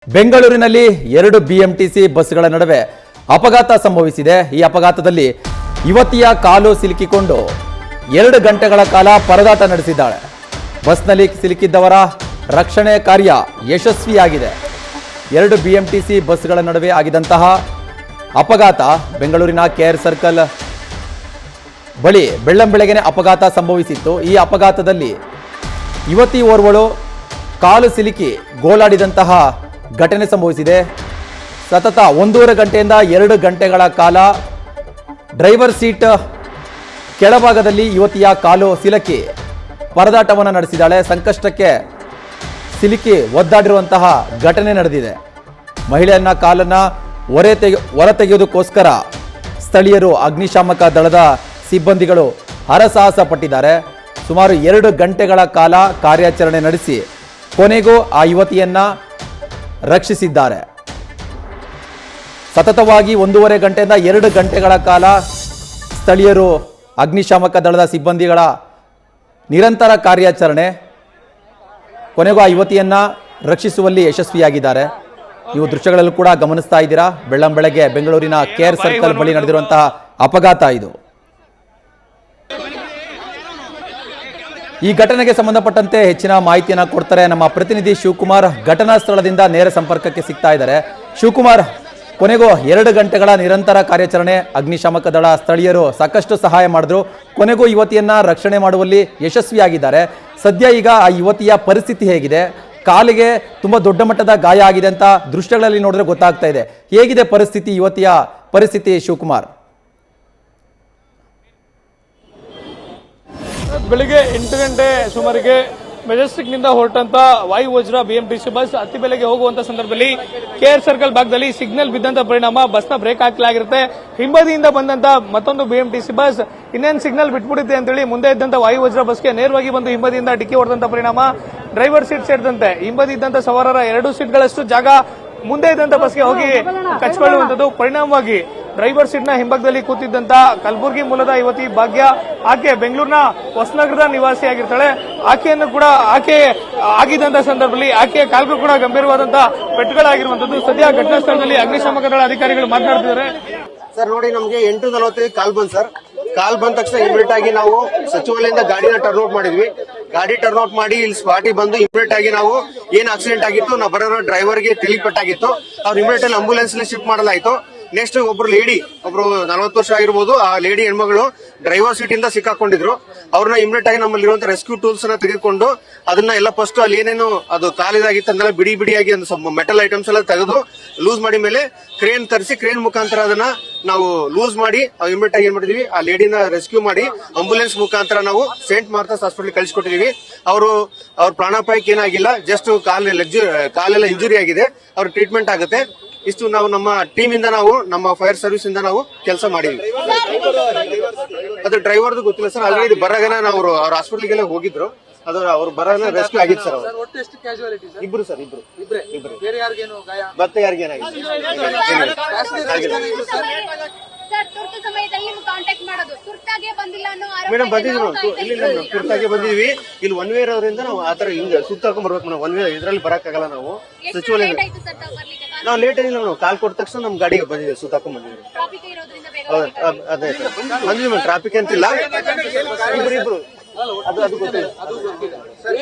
ಬೆಂಗಳೂರಿನಲ್ಲಿ ಎರಡು ಬಿಎಂಟಿಸಿ ಬಸ್ಗಳ ನಡುವೆ ಅಪಘಾತ ಸಂಭವಿಸಿದೆ. ಈ ಅಪಘಾತದಲ್ಲಿ ಯುವತಿಯ ಕಾಲು ಸಿಲುಕಿಕೊಂಡು 2 ಗಂಟೆಗಳ ಕಾಲ ಪರದಾಟ ನಡೆಸಿದ್ದಾಳೆ. ಬಸ್ನಲ್ಲಿ ಸಿಲುಕಿದ್ದವರ ರಕ್ಷಣೆ ಕಾರ್ಯ ಯಶಸ್ವಿಯಾಗಿದೆ. 2 ಬಿಎಂಟಿಸಿ ಬಸ್ಗಳ ನಡುವೆ ಆಗಿದಂತಹ ಅಪಘಾತ ಬೆಂಗಳೂರಿನ ಕೆಆರ್ ಸರ್ಕಲ್ ಬಳಿ ಬೆಳ್ಳಂಬೆಳಗ್ಗೆನೆ ಅಪಘಾತ ಸಂಭವಿಸಿತ್ತು. ಈ ಅಪಘಾತದಲ್ಲಿ ಯುವತಿ ಓರ್ವಳು ಕಾಲು ಸಿಲುಕಿ ಗೋಳಾಡಿದಂತಹ ಘಟನೆ ಸಂಭವಿಸಿದೆ. ಸತತ 1.5 ಗಂಟೆಯಿಂದ 2 ಗಂಟೆಗಳ ಕಾಲ ಡ್ರೈವರ್ ಸೀಟ್ ಕೆಳಭಾಗದಲ್ಲಿ ಯುವತಿಯ ಕಾಲು ಸಿಲುಕಿ ಪರದಾಟವನ್ನು ನಡೆಸಿದ್ದಾಳೆ. ಸಂಕಷ್ಟಕ್ಕೆ ಸಿಲುಕಿ ಒದ್ದಾಡಿರುವಂತಹ ಘಟನೆ ನಡೆದಿದೆ. ಮಹಿಳೆಯನ್ನ ಕಾಲನ್ನು ಹೊರತೆಗೆಯುವುದಕ್ಕೋಸ್ಕರ ಸ್ಥಳೀಯರು ಅಗ್ನಿಶಾಮಕ ದಳದ ಸಿಬ್ಬಂದಿಗಳು ಹರಸಾಹಸ ಪಟ್ಟಿದ್ದಾರೆ. ಸುಮಾರು 2 ಗಂಟೆಗಳ ಕಾಲ ಕಾರ್ಯಾಚರಣೆ ನಡೆಸಿ ಕೊನೆಗೂ ಆ ಯುವತಿಯನ್ನ ರಕ್ಷಿಸಿದ್ದಾರೆ. ಸತತವಾಗಿ 1.5 ಗಂಟೆಯಿಂದ 2 ಗಂಟೆಗಳ ಕಾಲ ಸ್ಥಳೀಯರು ಅಗ್ನಿಶಾಮಕ ದಳದ ಸಿಬ್ಬಂದಿಗಳ ನಿರಂತರ ಕಾರ್ಯಾಚರಣೆ ಕೊನೆಗೂ ಆ ಯುವತಿಯನ್ನ ರಕ್ಷಿಸುವಲ್ಲಿ ಯಶಸ್ವಿಯಾಗಿದ್ದಾರೆ. ನೀವು ದೃಶ್ಯಗಳಲ್ಲೂ ಕೂಡ ಗಮನಿಸ್ತಾ ಇದ್ದೀರಾ. ಬೆಳ್ಳಂಬೆಳಗ್ಗೆ ಬೆಂಗಳೂರಿನ ಕೆಆರ್ ಸರ್ಕಲ್ ಬಳಿ ನಡೆದಿರುವಂತಹ ಅಪಘಾತ ಇದು. ಈ ಘಟನೆಗೆ ಸಂಬಂಧಪಟ್ಟಂತೆ ಹೆಚ್ಚಿನ ಮಾಹಿತಿಯನ್ನು ಕೊಡ್ತಾರೆ ನಮ್ಮ ಪ್ರತಿನಿಧಿ ಶಿವಕುಮಾರ್. ಘಟನಾ ಸ್ಥಳದಿಂದ ನೇರ ಸಂಪರ್ಕಕ್ಕೆ ಸಿಗ್ತಾ ಇದ್ದಾರೆ. ಶಿವಕುಮಾರ್, ಕೊನೆಗೂ 2 ಗಂಟೆಗಳ ನಿರಂತರ ಕಾರ್ಯಾಚರಣೆ, ಅಗ್ನಿಶಾಮಕ ದಳ ಸ್ಥಳೀಯರು ಸಾಕಷ್ಟು ಸಹಾಯ ಮಾಡಿದ್ರು. ಕೊನೆಗೂ ಯುವತಿಯನ್ನ ರಕ್ಷಣೆ ಮಾಡುವಲ್ಲಿ ಯಶಸ್ವಿಯಾಗಿದ್ದಾರೆ. ಸದ್ಯ ಈಗ ಆ ಯುವತಿಯ ಪರಿಸ್ಥಿತಿ ಹೇಗಿದೆ? ಕಾಲಿಗೆ ತುಂಬಾ ದೊಡ್ಡ ಮಟ್ಟದ ಗಾಯ ಆಗಿದೆ ಅಂತ ದೃಶ್ಯಗಳಲ್ಲಿ ನೋಡಿದ್ರೆ ಗೊತ್ತಾಗ್ತಾ ಇದೆ. ಹೇಗಿದೆ ಪರಿಸ್ಥಿತಿ, ಯುವತಿಯ ಪರಿಸ್ಥಿತಿ ಶಿವಕುಮಾರ್? ಬೆಳಿಗ್ಗೆ 8 ಗಂಟೆ ಸುಮಾರಿಗೆ ಮೆಜೆಸ್ಟಿಕ್ನಿಂದ ಹೊರಟಂತ ವಾಯುವಜ್ರ ಬಿಎಂಟಿಸಿ ಬಸ್ ಅತಿ ಬೆಲೆಗೆ ಹೋಗುವಂತ ಸಂದರ್ಭದಲ್ಲಿ ಕೆಆರ್ ಸರ್ಕಲ್ ಭಾಗದಲ್ಲಿ ಸಿಗ್ನಲ್ ಬಿದ್ದಂತ ಪರಿಣಾಮ ಬಸ್ನ ಬ್ರೇಕ್ ಹಾಕಲಾಗಿರುತ್ತೆ. ಹಿಂಬದಿಯಿಂದ ಬಂದಂತ ಮತ್ತೊಂದು ಬಿಎಂಟಿಸಿ ಬಸ್ ಇನ್ನೇನು ಸಿಗ್ನಲ್ ಬಿಟ್ಬಿಡುತ್ತೆ ಅಂತೇಳಿ ಮುಂದೆ ಇದ್ದಂತ ವಾಯುವಜ್ರ ಬಸ್ಗೆ ನೇರವಾಗಿ ಬಂದು ಹಿಂಬದಿಯಿಂದ ಡಿಕ್ಕಿ ಹೊಡೆದಂತ ಪರಿಣಾಮ ಡ್ರೈವರ್ ಸೀಟ್ ಸೇರಿದಂತೆ ಹಿಂಬದಿ ಇದ್ದಂತ ಸವಾರರ 2 ಸೀಟ್ಗಳಷ್ಟು ಜಾಗ ಮುಂದೆ ಇದ್ದಂತ ಬಸ್ಗೆ ಹೋಗಿ ಕಚ್ಕೊಳ್ಳುವಂತದ್ದು. ಪರಿಣಾಮವಾಗಿ ಡ್ರೈವರ್ ಸೀಟ್ ನ ಹಿಂಭಾಗದಲ್ಲಿ ಕೂತಿದ್ದಂತ ಕಲಬುರಗಿ ಮೂಲದ ಯುವತಿ ಭಾಗ್ಯ, ಆಕೆ ಬೆಂಗಳೂರಿನ ಹೊಸನಗರದ ನಿವಾಸಿಯಾಗಿರ್ತಾಳೆ. ಆಕೆಯನ್ನು ಕೂಡ ಆಕೆ ಆಗಿದ್ದಂತ ಸಂದರ್ಭದಲ್ಲಿ ಆಕೆಯ ಕಾಲ್ಗೂ ಕೂಡ ಗಂಭೀರವಾದಂತಹ ಪೆಟ್ಟುಗಳಾಗಿರುವಂತದ್ದು. ಸದ್ಯ ಘಟನಾ ಸ್ಥಳದಲ್ಲಿ ಅಗ್ನಿಶಾಮಕ ದಳ ಅಧಿಕಾರಿಗಳು ಮಾತನಾಡುತ್ತಿದ್ದಾರೆ. ಸರ್ ನೋಡಿ, ನಮಗೆ 8:40 ಕಾಲ್ ಬಂದ್ ಸರ್. ಕಾಲ್ ಬಂದ ತಕ್ಷಣ ಇಮಿಡಿಯೇಟ್ ಆಗಿ ನಾವು ಸಚಿವಾಲಯದಿಂದ ಗಾಡಿನ ಟರ್ನ್ ಔಟ್ ಮಾಡಿದ್ವಿ. ಗಾಡಿ ಟರ್ನ್ ಔಟ್ ಮಾಡಿ ಇಲ್ಲಿ ಸ್ಪಾಟಿಗೆ ಬಂದು ಇಮಿಡಿಯೇಟ್ ಆಗಿ ನಾವು ಏನ್ ಆಕ್ಸಿಡೆಂಟ್ ಆಗಿತ್ತು, ನಾವು ಬರೋ ಡ್ರೈವರ್ಗೆ ತಿಳಿಪಟ್ಟಾಗಿತ್ತು, ಅವ್ರು ಇಮಿಡಿಯೇಟ್ ಅಲ್ಲಿ ಆಂಬುಲೆನ್ಸ್ ಶಿಫ್ಟ್ ಮಾಡಲಾಯಿತು. ನೆಕ್ಸ್ಟ್ ಒಬ್ರು ಲೇಡಿ, ಒಬ್ರು 40 ವರ್ಷ ಆಗಿರ್ಬೋದು, ಆ ಲೇಡಿ ಹೆಣ್ಮಗಳು ಡ್ರೈವರ್ ಸೀಟ್ ಇಂದ ಸಿಕ್ಕಾಕೊಂಡಿದ್ರು. ಅವ್ರನ್ನ ಇಮಿಡಿಯೇಟ್ ಆಗಿ ನಮ್ಮಲ್ಲಿರುವಂತ ರೆಸ್ಕ್ಯೂ ಟೂಲ್ಸ್ ನ ತೆಗೆದುಕೊಂಡು ಅದನ್ನ ಎಲ್ಲ ಫಸ್ಟ್ ಅಲ್ಲಿ ಏನೇನು ಅದು ಕಾಲಿದಾಗಿತ್ತು ಅದನ್ನೆಲ್ಲ ಬಿಡಿ ಬಿಡಿಯಾಗಿ ಮೆಟಲ್ ಐಟಮ್ಸ್ ಎಲ್ಲ ತೆಗೆದು ಲೂಸ್ ಮಾಡಿ ಮೇಲೆ ಕ್ರೇನ್ ತರಿಸಿ ಕ್ರೇನ್ ಮುಖಾಂತರ ಅದನ್ನ ನಾವು ಲೂಸ್ ಮಾಡಿ ಇಮಿಡಿಯೇಟ್ ಆಗಿ ಏನ್ ಮಾಡಿದ್ವಿ, ಆ ಲೇಡಿನ ರೆಸ್ಕ್ಯೂ ಮಾಡಿ ಆಂಬುಲೆನ್ಸ್ ಮುಖಾಂತರ ನಾವು ಸೇಂಟ್ ಮಾರ್ಥಾಸ್ ಹಾಸ್ಪಿಟಲ್ ಕಳಿಸ್ಕೊಟ್ಟಿದೀವಿ. ಅವ್ರ ಪ್ರಾಣಾಪಾಯಕ್ಕೆ ಏನಾಗಿಲ್ಲ, ಜಸ್ಟ್ ಕಾಲೆಲ್ಲ ಇಂಜುರಿ ಆಗಿದೆ, ಅವ್ರ ಟ್ರೀಟ್ಮೆಂಟ್ ಆಗುತ್ತೆ. ಇಷ್ಟು ನಾವು ನಮ್ಮ ಟೀಮ್ ಇಂದ ನಾವು ನಮ್ಮ ಫೈರ್ ಸರ್ವಿಸ್ ಇಂದ ನಾವು ಕೆಲಸ ಮಾಡಿದ್ವಿ. ಅದು ಡ್ರೈವರ್ದು ಗೊತ್ತಿಲ್ಲ ಸರ್. ಆಲ್ರೆಡಿ ಬರಾಗನ ನಾವು ಅವ್ರ ಹಾಸ್ಪಿಟಲ್ಗೆಲ್ಲ ಹೋಗಿದ್ರು. ಅದು ಅವ್ರು ಬರಾಗನ ರೆಸ್ಕ್ಯೂ ಆಗಿತ್ತು ಸರ್. ಇಬ್ರು ಸರ್, ಇಬ್ರು ಮತ್ತೆ ಯಾರಿಗೇನಾಗಿದೆ ಮೇಡಮ್ ಬಂದಿದ್ರು. ಇಲ್ಲಿ ತುರ್ತಾಗೆ ಬಂದಿದ್ವಿ. ಇಲ್ಲಿ 1 ವೇ ಇರೋದ್ರಿಂದ ನಾವು ಆತರ ಹಿಂಗ ಸುತ್ತಾಕೊಂಡ್ ಬರ್ಬೇಕು ಮೇಡಮ್. 1 ವೇ ಇದ್ರಲ್ಲಿ ಬರಕ್ಕಾಗಲ್ಲ. ನಾವು ಸಚಿವಾಲಯ ನಾವು ಲೇಟ್ ಆಗಿಲ್ಲ, ನಾವು ಕಾಲ್ ಕೊಟ್ಟ ತಕ್ಷಣ ನಮ್ ಗಾಡಿಗೆ ಬಂದಿದ್ವಿ, ಸುತ್ತಾಕೊಂಡ್ ಬಂದಿದ್ವಿ. ಅದೇ ಬಂದಿದ್ವಿ ಮೇಡಮ್, ಟ್ರಾಫಿಕ್ ಅಂತಿಲ್ಲ. ಇಬ್ರು ಅದು ಗೊತ್ತಿಲ್ಲ,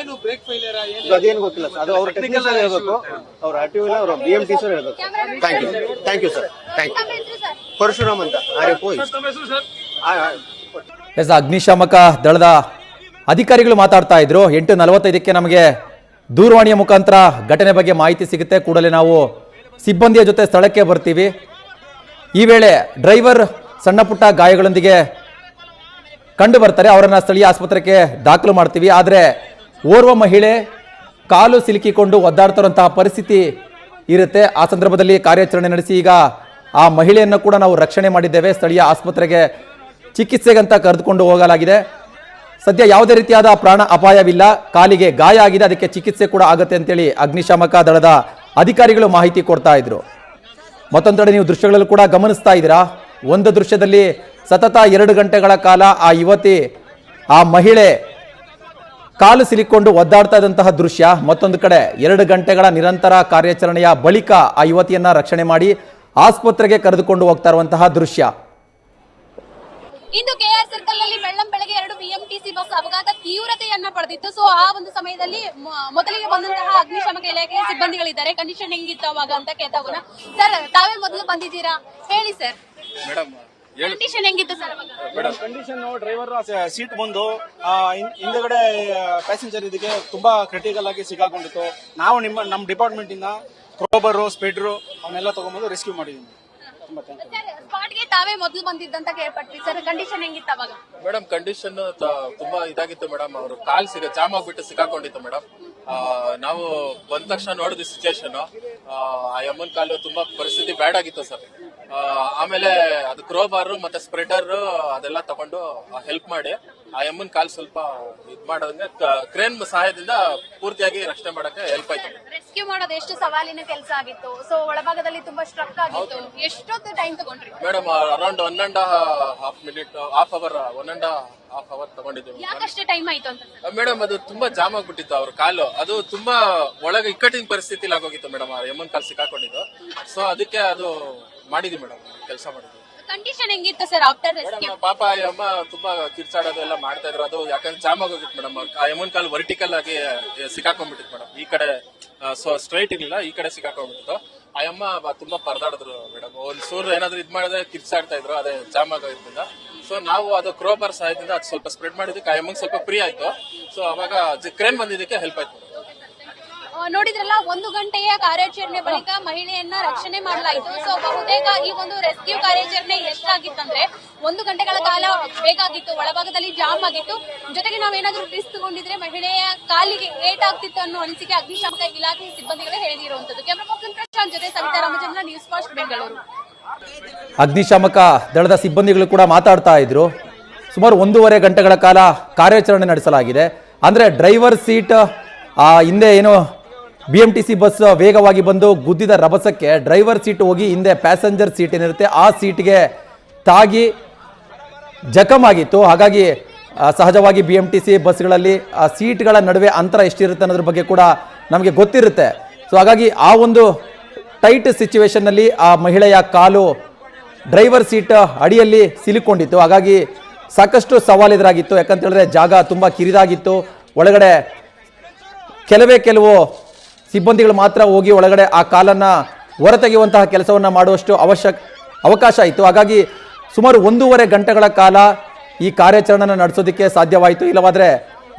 ಅದೇನು ಗೊತ್ತಿಲ್ಲ ಸರ್. ಅದು ಅವ್ರ ಟೆಕ್ನಿಷಿಯನ್ ಹೇಳ್ಬೇಕು, ಅವ್ರ ಆರ್ಟಿಒ ಇಲ್ಲ, ಅವ್ರ ಬಿಎಂಟಿಸಿ ಹೇಳ್ಬೇಕು. Thank you sir. Thank you. Parashuram ಅಂತ ಆರ್ಎಫ್ಒ. ಅಗ್ನಿಶಾಮಕ ದಳದ ಅಧಿಕಾರಿಗಳು ಮಾತಾಡ್ತಾ ಇದ್ರು. 8:45ಕ್ಕೆ ನಮಗೆ ದೂರವಾಣಿಯ ಮುಖಾಂತರ ಘಟನೆ ಬಗ್ಗೆ ಮಾಹಿತಿ ಸಿಗುತ್ತೆ. ಕೂಡಲೇ ನಾವು ಸಿಬ್ಬಂದಿಯ ಜೊತೆ ಸ್ಥಳಕ್ಕೆ ಬರ್ತೀವಿ. ಈ ವೇಳೆ ಡ್ರೈವರ್ ಸಣ್ಣ ಪುಟ್ಟ ಗಾಯಗಳೊಂದಿಗೆ ಕಂಡು ಬರ್ತಾರೆ. ಅವರನ್ನ ಸ್ಥಳೀಯ ಆಸ್ಪತ್ರೆಗೆ ದಾಖಲು ಮಾಡ್ತೀವಿ. ಆದರೆ ಓರ್ವ ಮಹಿಳೆ ಕಾಲು ಸಿಲುಕಿಕೊಂಡು ಒದ್ದಾಡ್ತಿರುವಂತಹ ಪರಿಸ್ಥಿತಿ ಇರುತ್ತೆ. ಆ ಸಂದರ್ಭದಲ್ಲಿ ಕಾರ್ಯಾಚರಣೆ ನಡೆಸಿ ಈಗ ಆ ಮಹಿಳೆಯನ್ನು ಕೂಡ ನಾವು ರಕ್ಷಣೆ ಮಾಡಿದ್ದೇವೆ. ಸ್ಥಳೀಯ ಆಸ್ಪತ್ರೆಗೆ ಚಿಕಿತ್ಸೆಗಂತ ಕರೆದುಕೊಂಡು ಹೋಗಲಾಗಿದೆ. ಸದ್ಯ ಯಾವುದೇ ರೀತಿಯಾದ ಪ್ರಾಣ ಅಪಾಯವಿಲ್ಲ. ಕಾಲಿಗೆ ಗಾಯ ಆಗಿದೆ, ಅದಕ್ಕೆ ಚಿಕಿತ್ಸೆ ಕೂಡ ಆಗುತ್ತೆ ಅಂತೇಳಿ ಅಗ್ನಿಶಾಮಕ ದಳದ ಅಧಿಕಾರಿಗಳು ಮಾಹಿತಿ ಕೊಡ್ತಾ ಇದ್ರು. ಮತ್ತೊಂದು ಕಡೆ ನೀವು ದೃಶ್ಯಗಳಲ್ಲೂ ಕೂಡ ಗಮನಿಸ್ತಾ ಇದ್ದೀರಾ. ಒಂದು ದೃಶ್ಯದಲ್ಲಿ ಸತತ 2 ಗಂಟೆಗಳ ಕಾಲ ಆ ಯುವತಿ, ಆ ಮಹಿಳೆ ಕಾಲು ಸಿಲಿಕೊಂಡು ಒದ್ದಾಡ್ತಾ ಇದ್ದಂತಹ ದೃಶ್ಯ. ಮತ್ತೊಂದು ಕಡೆ 2 ಗಂಟೆಗಳ ನಿರಂತರ ಕಾರ್ಯಾಚರಣೆಯ ಬಳಿಕ ಆ ಯುವತಿಯನ್ನ ರಕ್ಷಣೆ ಮಾಡಿ ಆಸ್ಪತ್ರೆಗೆ ಕರೆದುಕೊಂಡು ಹೋಗ್ತಾ ಇರುವಂತಹ ದೃಶ್ಯ. ಇಂದು ಕೆಆರ್ ಸರ್ಕಲ್ ನಲ್ಲಿ ಬೆಳ್ಳಂಬೆಳಗ್ಗೆ 2 ಬಿಎಂಟಿಸಿ ಬಸ್ ಅಪಘಾತ ತೀವ್ರತೆಯನ್ನ ಪಡೆದಿತ್ತು. ಸೊ ಆ ಒಂದು ಸಮಯದಲ್ಲಿ ಮೊದಲಿಗೆ ಬಂದಂತಹ ಅಗ್ನಿಶಾಮಕ ಇಲಾಖೆಯ ಸಿಬ್ಬಂದಿಗಳಿದ್ದಾರೆ. ಕಂಡೀಷನ್ ಹೆಂಗಿತ್ತು ಅವಾಗ ಅಂತ ಕೇಳ್ತಾಗೋಣ. ಸರ್, ತಾವೇ ಮೊದಲು ಬಂದಿದ್ದೀರಾ, ಹೇಳಿ ಸರ್. ಮೇಡಮ್ ಕಂಡೀಷನ್ ಹೆಂಗಿತ್ತು ಸರ್ ಅವಾಗ? ಮೇಡಮ್ ಕಂಡೀಷನ್ ಡ್ರೈವರ್ ಸೀಟ್ ಬಂದು ಹಿಂದಗಡೆ ಪ್ಯಾಸೆಂಜರ್ ಇದಕ್ಕೆ ತುಂಬಾ ಕ್ರಿಟಿಕಲ್ ಆಗಿ ಸಿಗಾಕೊಂಡಿತ್ತು. ನಾವು ನಮ್ಮ ಡಿಪಾರ್ಟ್ಮೆಂಟ್ ಇಂದ ಕ್ರೋಬರು ಸ್ಪೀಡ್ರು ಅವನ್ನೆಲ್ಲ ತಗೊಂಡ್ಬಂದು ರೆಸ್ಕ್ಯೂ ಮಾಡಿದೀವಿ. ತುಂಬಾ ಥ್ಯಾಂಕ್ ಯು. ಸ್ಪಾಟ್ಗೆ ತಾವೇ ಮೊದಲು ಬಂದಿದ್ದಂತ ಕೇಳ್ಪಟ್ವಿ ಸರ್, ಕಂಡೀಷನ್ ಹೆಂಗಿತ್ತು ಅವಾಗ? ಮೇಡಮ್ ಕಂಡೀಷನ್ ತುಂಬಾ ಇದಾಗಿತ್ತು ಮೇಡಮ್. ಅವರು ಕಾಲ್ ಜಾಮ್ ಆಗ್ಬಿಟ್ಟು ಸಿಕ್ಕಾಕೊಂಡಿತ್ತು ಮೇಡಮ್. ನಾವು ಬಂದ ತಕ್ಷಣ ನೋಡಿದ್ವಿ ಸಿಚುಯೇಷನ್. ಆ ಅಮ್ಮನ್ ಕಾಲು ತುಂಬಾ ಪರಿಸ್ಥಿತಿ ಬ್ಯಾಡ್ ಆಗಿತ್ತು ಸರ್. ಆಮೇಲೆ ಅದು ಕ್ರೋಬಾರ್ ಮತ್ತೆ ಸ್ಪ್ರೆಡರ್ ಅದೆಲ್ಲ ತಗೊಂಡು ಹೆಲ್ಪ್ ಮಾಡಿ ಆ ಅಮ್ಮನ್ ಕಾಲ್ ಸ್ವಲ್ಪ ಇದ್ ಮಾಡೋದಂಗೆ ಕ್ರೇನ್ ಸಹಾಯದಿಂದ ಪೂರ್ತಿಯಾಗಿ ರಕ್ಷಣೆ ಮಾಡಕ್ಕೆ ಹೆಲ್ಪ್ ಆಯ್ತು. ರೆಸ್ಕ್ಯೂ ಮಾಡೋದು ಎಷ್ಟು ಸವಾಲಿನ ಕೆಲಸ ಆಗಿತ್ತು. ಸೊ ಒಳಭಾಗದಲ್ಲಿ ತುಂಬಾ ಸ್ಟ್ರಕ್ ಆಗಿತ್ತು. ಎಷ್ಟೊತ್ತು ಟೈಮ್ ತಗೊಂಡ್ರಿ madam? Around 1.5 minute, half hour ತಗೊಂಡಿದ್ದೀವಿ. ಯಾಕಷ್ಟೇ ಟೈಮ್ ಆಯ್ತು ಅಂತ? ಮೇಡಮ್ ಅದು ತುಂಬಾ ಜಾಮ್ ಆಗ್ಬಿಟ್ಟಿತ್ತು ಅವ್ರ ಕಾಲು. ಅದು ತುಂಬಾ ಒಳಗೆ ಇಕ್ಕಟ್ಟಿನ ಪರಿಸ್ಥಿತಿಲಿ ಆಗೋಗಿತ್ತು ಮೇಡಮ್. ಆ ಎಮ್ಮನ್ ಕಾಲ್ ಸಿಕ್ಕಾಕೊಂಡಿದ್ದು. ಸೊ ಅದಕ್ಕೆ ಅದು ಮಾಡಿದ್ವಿ ಮೇಡಮ್, ಕೆಲಸ ಮಾಡಿದ್ವಿ. ಕಂಡೀಷನ್ ಹೆಂಗಿತ್ತು ಸರ್ ಆಫ್ಟರ್ ರೆಸ್ಕ್ಯೂ? ಪಾಪ ಆ ಅಮ್ಮ ತುಂಬಾ ಕಿರ್ಚಾಡೋದು ಎಲ್ಲ ಮಾಡ್ತಾ ಇದ್ರು. ಅದು ಯಾಕಂದ್ರೆ ಜಾಮ್ ಆಗೋಗಿತ್ತು ಮೇಡಮ್. ಆ ಎಮ್ಮನ್ ಕಾಲ್ ವರ್ಟಿಕಲ್ ಆಗಿ ಸಿಕ್ಕಾಕೊಂಡ್ಬಿಟ್ಟಿತ್ತು ಮೇಡಮ್. ಈ ಕಡೆ ಸ್ಟ್ರೈಟ್ ಇರ್ಲಿಲ್ಲ, ಈ ಕಡೆ ಸಿಕ್ಕಾಕೊಂಡ್ಬಿಟ್ಟಿತ್ತು. ಆ ಅಮ್ಮ ತುಂಬಾ ಪರದಾಡಿದ್ರು ಮೇಡಮ್. ಒಂದ್ ಸೂರ್ ಏನಾದ್ರು ಇದ್ ಮಾಡಿದ್ರೆ ಕಿರ್ಚಾಡ್ತಾ ಇದ್ರು, ಅದೇ ಜಾಮ್ ಆಗೋದ್ರಿಂದ. ಸೊ ನಾವು ಅದು ಕ್ರೋಬಾರ್ ಸಹಾಯದಿಂದ ಅದು ಸ್ವಲ್ಪ ಸ್ಪ್ರೆಡ್ ಮಾಡಿದಕ್ಕೆ ಆ ಎಮ್ಮಂಗ್ ಸ್ವಲ್ಪ ಫ್ರೀ ಆಯ್ತು. ಸೊ ಅವಾಗ ಕ್ರೇನ್ ಬಂದಿದ್ದಕ್ಕೆ ಹೆಲ್ಪ್ ಆಯ್ತು. ನೋಡಿದ್ರಲ್ಲ, 1 ಗಂಟೆಯ ಕಾರ್ಯಾಚರಣೆ ಬಳಿಕ ಮಹಿಳೆಯನ್ನ ರಕ್ಷಣೆ ಮಾಡಲಾಯಿತು. ಸೊ ಬಹುತೇಕ ಈ ಒಂದು ರೆಸ್ಕ್ಯೂ ಕಾರ್ಯಾಚರಣೆ ಎಷ್ಟಾಗಿತ್ತಂದ್ರೆ 1 ಗಂಟೆಗಳ ಕಾಲ ಬೇಕಾಗಿತ್ತು. ಒಳಭಾಗದಲ್ಲಿ ಜಾಮ್ ಆಗಿತ್ತು. ಜೊತೆಗೆ ನಾವೇನಾದ್ರೂ ರಿಸ್ಕ್ ತಗೊಂಡಿದ್ರೆ ಮಹಿಳೆಯ ಕಾಲಿಗೆ ಏಟ್ ಆಗ್ತಿತ್ತು ಅನ್ನೋ ಅನಿಸಿಕೆ ಅಗ್ನಿಶಾಮಕ ಇಲಾಖೆ ಸಿಬ್ಬಂದಿಗಳೇ ಹೇಳಿರುವಂತದ್ದು. ಕ್ಯಾಮರಾ ಪರ್ಸನ್ ಪ್ರಶಾಂತ್ ಜೊತೆ ಸವಿತಾ ರಾಮಚಂದ್ರ, ನ್ಯೂಸ್ ಫಸ್ಟ್ ಬೆಂಗಳೂರು. ಅಗ್ನಿಶಾಮಕ ದಳದ ಸಿಬ್ಬಂದಿಗಳು ಕೂಡ ಮಾತಾಡ್ತಾ ಇದ್ರು. ಸುಮಾರು 1.5 ಗಂಟೆಗಳ ಕಾಲ ಕಾರ್ಯಾಚರಣೆ ನಡೆಸಲಾಗಿದೆ. ಅಂದ್ರೆ ಡ್ರೈವರ್ ಸೀಟ್ ಹಿಂದೆ ಏನು BMTC ಬಸ್ ವೇಗವಾಗಿ ಬಂದು ಗುದ್ದಿದ ರಭಸಕ್ಕೆ ಡ್ರೈವರ್ ಸೀಟ್ ಹೋಗಿ ಹಿಂದೆ ಪ್ಯಾಸೆಂಜರ್ ಸೀಟ್ ಏನಿರುತ್ತೆ ಆ ಸೀಟ್ಗೆ ತಾಗಿ ಜಖಮಾಗಿತ್ತು. ಹಾಗಾಗಿ ಸಹಜವಾಗಿ BMTC ಬಸ್ಗಳಲ್ಲಿ ಆ ಸೀಟ್ಗಳ ನಡುವೆ ಅಂತರ ಎಷ್ಟಿರುತ್ತೆ ಅನ್ನೋದ್ರ ಬಗ್ಗೆ ಕೂಡ ನಮಗೆ ಗೊತ್ತಿರುತ್ತೆ. ಸೊ ಹಾಗಾಗಿ ಆ ಒಂದು ಟೈಟ್ ಸಿಚುವೇಶನ್ನಲ್ಲಿ ಆ ಮಹಿಳೆಯ ಕಾಲು ಡ್ರೈವರ್ ಸೀಟ್ ಅಡಿಯಲ್ಲಿ ಸಿಲುಕೊಂಡಿತ್ತು. ಹಾಗಾಗಿ ಸಾಕಷ್ಟು ಸವಾಲಿದರಾಗಿತ್ತು. ಯಾಕಂತ ಹೇಳಿದ್ರೆ ಜಾಗ ತುಂಬ ಕಿರಿದಾಗಿತ್ತು. ಒಳಗಡೆ ಕೆಲವು ಸಿಬ್ಬಂದಿಗಳು ಮಾತ್ರ ಹೋಗಿ ಒಳಗಡೆ ಆ ಕಾಲನ್ನು ಹೊರತೆಗೆಯುವಂತಹ ಕೆಲಸವನ್ನು ಮಾಡುವಷ್ಟು ಅವಕಾಶ ಇತ್ತು. ಹಾಗಾಗಿ ಸುಮಾರು 1.5 ಗಂಟೆಗಳ ಕಾಲ ಈ ಕಾರ್ಯಾಚರಣೆಯನ್ನು ನಡೆಸೋದಕ್ಕೆ ಸಾಧ್ಯವಾಯಿತು. ಇಲ್ಲವಾದರೆ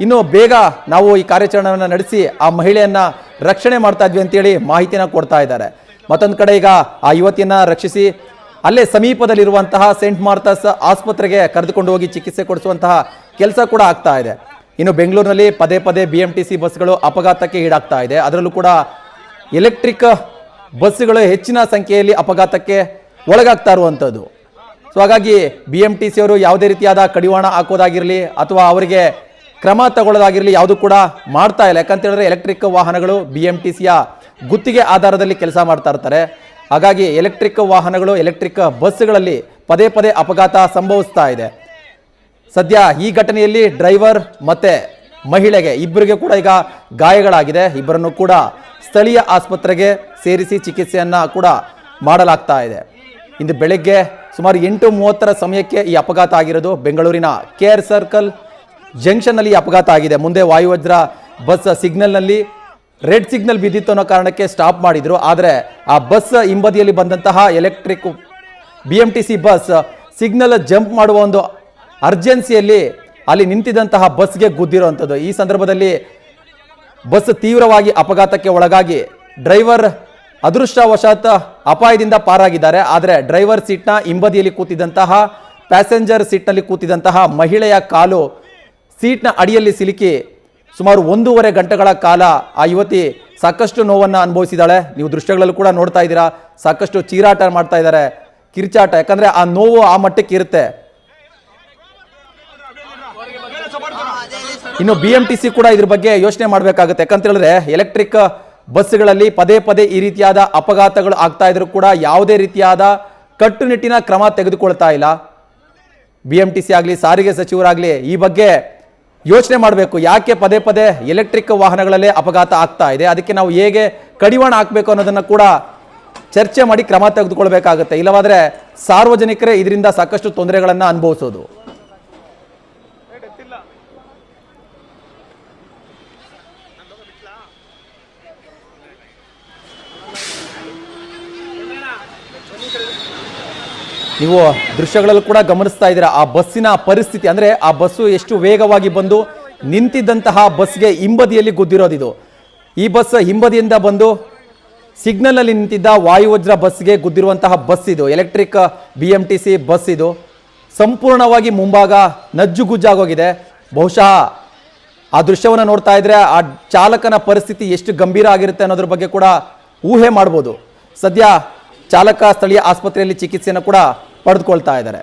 ಇನ್ನೂ ಬೇಗ ನಾವು ಈ ಕಾರ್ಯಾಚರಣೆಯನ್ನು ನಡೆಸಿ ಆ ಮಹಿಳೆಯನ್ನು ರಕ್ಷಣೆ ಮಾಡ್ತಾ ಇದ್ವಿ ಅಂತೇಳಿ ಮಾಹಿತಿನ ಕೊಡ್ತಾ ಇದ್ದಾರೆ. ಮತ್ತೊಂದು ಕಡೆ ಈಗ ಆ ಯುವತಿಯನ್ನು ರಕ್ಷಿಸಿ ಅಲ್ಲೇ ಸಮೀಪದಲ್ಲಿರುವಂತಹ ಸೇಂಟ್ ಮಾರ್ಥಾಸ್ ಆಸ್ಪತ್ರೆಗೆ ಕರೆದುಕೊಂಡು ಹೋಗಿ ಚಿಕಿತ್ಸೆ ಕೊಡಿಸುವಂತಹ ಕೆಲಸ ಕೂಡ ಆಗ್ತಾ ಇದೆ. ಇನ್ನು ಬೆಂಗಳೂರಿನಲ್ಲಿ ಪದೇ BMTC ಬಸ್ಗಳು ಅಪಘಾತಕ್ಕೆ ಈಡಾಗ್ತಾ ಇದೆ. ಅದರಲ್ಲೂ ಕೂಡ ಎಲೆಕ್ಟ್ರಿಕ್ ಬಸ್ಗಳು ಹೆಚ್ಚಿನ ಸಂಖ್ಯೆಯಲ್ಲಿ ಅಪಘಾತಕ್ಕೆ ಒಳಗಾಗ್ತಾ ಇರುವಂಥದ್ದು. ಸೊ ಹಾಗಾಗಿ BMTC ಅವರು ಯಾವುದೇ ರೀತಿಯಾದ ಕಡಿವಾಣ ಹಾಕೋದಾಗಿರಲಿ ಅಥವಾ ಅವರಿಗೆ ಕ್ರಮ ತಗೊಳ್ಳೋದಾಗಿರಲಿ ಯಾವುದು ಕೂಡ ಮಾಡ್ತಾ ಇಲ್ಲ. ಯಾಕಂತ ಹೇಳಿದ್ರೆ ಎಲೆಕ್ಟ್ರಿಕ್ ವಾಹನಗಳು BMTCಯ ಗುತ್ತಿಗೆ ಆಧಾರದಲ್ಲಿ ಕೆಲಸ ಮಾಡ್ತಾ ಇರ್ತಾರೆ. ಹಾಗಾಗಿ ಎಲೆಕ್ಟ್ರಿಕ್ ವಾಹನಗಳು, ಎಲೆಕ್ಟ್ರಿಕ್ ಬಸ್ಗಳಲ್ಲಿ ಪದೇ ಅಪಘಾತ ಸಂಭವಿಸ್ತಾ ಇದೆ. ಸದ್ಯ ಈ ಘಟನೆಯಲ್ಲಿ ಡ್ರೈವರ್ ಮತ್ತೆ ಮಹಿಳೆಗೆ ಇಬ್ಬರಿಗೆ ಕೂಡ ಈಗ ಗಾಯಗಳಾಗಿದೆ. ಇಬ್ಬರನ್ನು ಕೂಡ ಸ್ಥಳೀಯ ಆಸ್ಪತ್ರೆಗೆ ಸೇರಿಸಿ ಚಿಕಿತ್ಸೆಯನ್ನ ಕೂಡ ಮಾಡಲಾಗ್ತಾ ಇದೆ. ಇಂದು ಬೆಳಗ್ಗೆ ಸುಮಾರು 8:30 ಸಮಯಕ್ಕೆ ಈ ಅಪಘಾತ ಆಗಿರೋದು. ಬೆಂಗಳೂರಿನ KR ಸರ್ಕಲ್ ಜಂಕ್ಷನ್ನಲ್ಲಿ ಅಪಘಾತ ಆಗಿದೆ. ಮುಂದೆ ವಾಯುವಜ್ರ ಬಸ್ ಸಿಗ್ನಲ್ನಲ್ಲಿ ರೆಡ್ ಸಿಗ್ನಲ್ ಬಿದ್ದಿತ್ತು ಅನ್ನೋ ಕಾರಣಕ್ಕೆ ಸ್ಟಾಪ್ ಮಾಡಿದ್ರು. ಆದರೆ ಆ ಬಸ್ ಹಿಂಬದಿಯಲ್ಲಿ ಬಂದಂತಹ electric BMTC bus signal jump ಮಾಡುವ ಒಂದು ಅರ್ಜೆನ್ಸಿಯಲ್ಲಿ ಅಲ್ಲಿ ನಿಂತಿದ್ದಂತಹ ಬಸ್ಗೆ ಗುದ್ದಿರುವಂಥದ್ದು. ಈ ಸಂದರ್ಭದಲ್ಲಿ ಬಸ್ ತೀವ್ರವಾಗಿ ಅಪಘಾತಕ್ಕೆ ಒಳಗಾಗಿ ಡ್ರೈವರ್ ಅದೃಷ್ಟವಶಾತ್ ಅಪಾಯದಿಂದ ಪಾರಾಗಿದ್ದಾರೆ. ಆದರೆ ಡ್ರೈವರ್ ಸೀಟ್ನ ಹಿಂಬದಿಯಲ್ಲಿ ಕೂತಿದ್ದಂತಹ ಪ್ಯಾಸೆಂಜರ್ ಸೀಟ್ನಲ್ಲಿ ಕೂತಿದ್ದಂತಹ ಮಹಿಳೆಯ ಕಾಲು ಸೀಟ್ನ ಅಡಿಯಲ್ಲಿ ಸಿಲುಕಿ ಸುಮಾರು 1.5 ಗಂಟೆಗಳ ಕಾಲ ಆ ಯುವತಿ ಸಾಕಷ್ಟು ನೋವನ್ನು ಅನುಭವಿಸಿದ್ದಾಳೆ. ನೀವು ದೃಶ್ಯಗಳಲ್ಲೂ ಕೂಡ ನೋಡ್ತಾ ಇದ್ದೀರಾ. ಸಾಕಷ್ಟು ಚೀರಾಟ ಮಾಡ್ತಾ ಇದ್ದಾರೆ, ಕಿರ್ಚಾಟ. ಯಾಕಂದ್ರೆ ಆ ನೋವು ಆ ಮಟ್ಟಕ್ಕೆ ಇರುತ್ತೆ. ಇನ್ನು BMTC ಕೂಡ ಇದ್ರ ಬಗ್ಗೆ ಯೋಚನೆ ಮಾಡಬೇಕಾಗುತ್ತೆ. ಯಾಕಂತ ಹೇಳಿದ್ರೆ ಎಲೆಕ್ಟ್ರಿಕ್ ಬಸ್ಗಳಲ್ಲಿ ಪದೇ ಈ ರೀತಿಯಾದ ಅಪಘಾತಗಳು ಆಗ್ತಾ ಇದ್ರು ಕೂಡ ಯಾವುದೇ ರೀತಿಯಾದ ಕಟ್ಟುನಿಟ್ಟಿನ ಕ್ರಮ ತೆಗೆದುಕೊಳ್ತಾ ಇಲ್ಲ. BMTC ಆಗಲಿ, ಸಾರಿಗೆ ಸಚಿವರಾಗಲಿ ಈ ಬಗ್ಗೆ ಯೋಚನೆ ಮಾಡಬೇಕು, ಯಾಕೆ ಪದೇ ಪದೇ ಎಲೆಕ್ಟ್ರಿಕ್ ವಾಹನಗಳಲ್ಲೇ ಅಪಘಾತ ಆಗ್ತಾ ಇದೆ, ಅದಕ್ಕೆ ನಾವು ಹೇಗೆ ಕಡಿವಾಣ ಹಾಕಬೇಕು ಅನ್ನೋದನ್ನು ಕೂಡ ಚರ್ಚೆ ಮಾಡಿ ಕ್ರಮ ತೆಗೆದುಕೊಳ್ಬೇಕಾಗುತ್ತೆ. ಇಲ್ಲವಾದರೆ ಸಾರ್ವಜನಿಕರೇ ಇದರಿಂದ ಸಾಕಷ್ಟು ತೊಂದರೆಗಳನ್ನು ಅನುಭವಿಸೋದು. ನೀವು ದೃಶ್ಯಗಳಲ್ಲೂ ಕೂಡ ಗಮನಿಸ್ತಾ ಇದ್ದೀರಾ ಆ ಬಸ್ಸಿನ ಪರಿಸ್ಥಿತಿ. ಅಂದರೆ ಆ ಬಸ್ಸು ಎಷ್ಟು ವೇಗವಾಗಿ ಬಂದು ನಿಂತಿದ್ದಂತಹ ಬಸ್ಗೆ ಹಿಂಬದಿಯಲ್ಲಿ ಗುದ್ದಿರೋದಿದು. ಈ ಬಸ್ ಹಿಂಬದಿಯಿಂದ ಬಂದು ಸಿಗ್ನಲಲ್ಲಿ ನಿಂತಿದ್ದ ವಾಯುವಜ್ರ ಬಸ್ಗೆ ಗುದ್ದಿರುವಂತಹ ಬಸ್ ಇದು. ಎಲೆಕ್ಟ್ರಿಕ್ BMTC ಬಸ್ ಇದು. ಸಂಪೂರ್ಣವಾಗಿ ಮುಂಭಾಗ ನಜ್ಜುಗುಜ್ಜಾಗೋಗಿದೆ. ಬಹುಶಃ ಆ ದೃಶ್ಯವನ್ನು ನೋಡ್ತಾ ಇದ್ರೆ ಆ ಚಾಲಕನ ಪರಿಸ್ಥಿತಿ ಎಷ್ಟು ಗಂಭೀರ ಆಗಿರುತ್ತೆ ಅನ್ನೋದ್ರ ಬಗ್ಗೆ ಕೂಡ ಊಹೆ ಮಾಡ್ಬೋದು. ಸದ್ಯ ಚಾಲಕ ಸ್ಥಳೀಯ ಆಸ್ಪತ್ರೆಯಲ್ಲಿ ಚಿಕಿತ್ಸೆಯನ್ನು ಕೂಡ ಪಡೆದುಕೊಳ್ತಾ ಇದ್ದಾರೆ.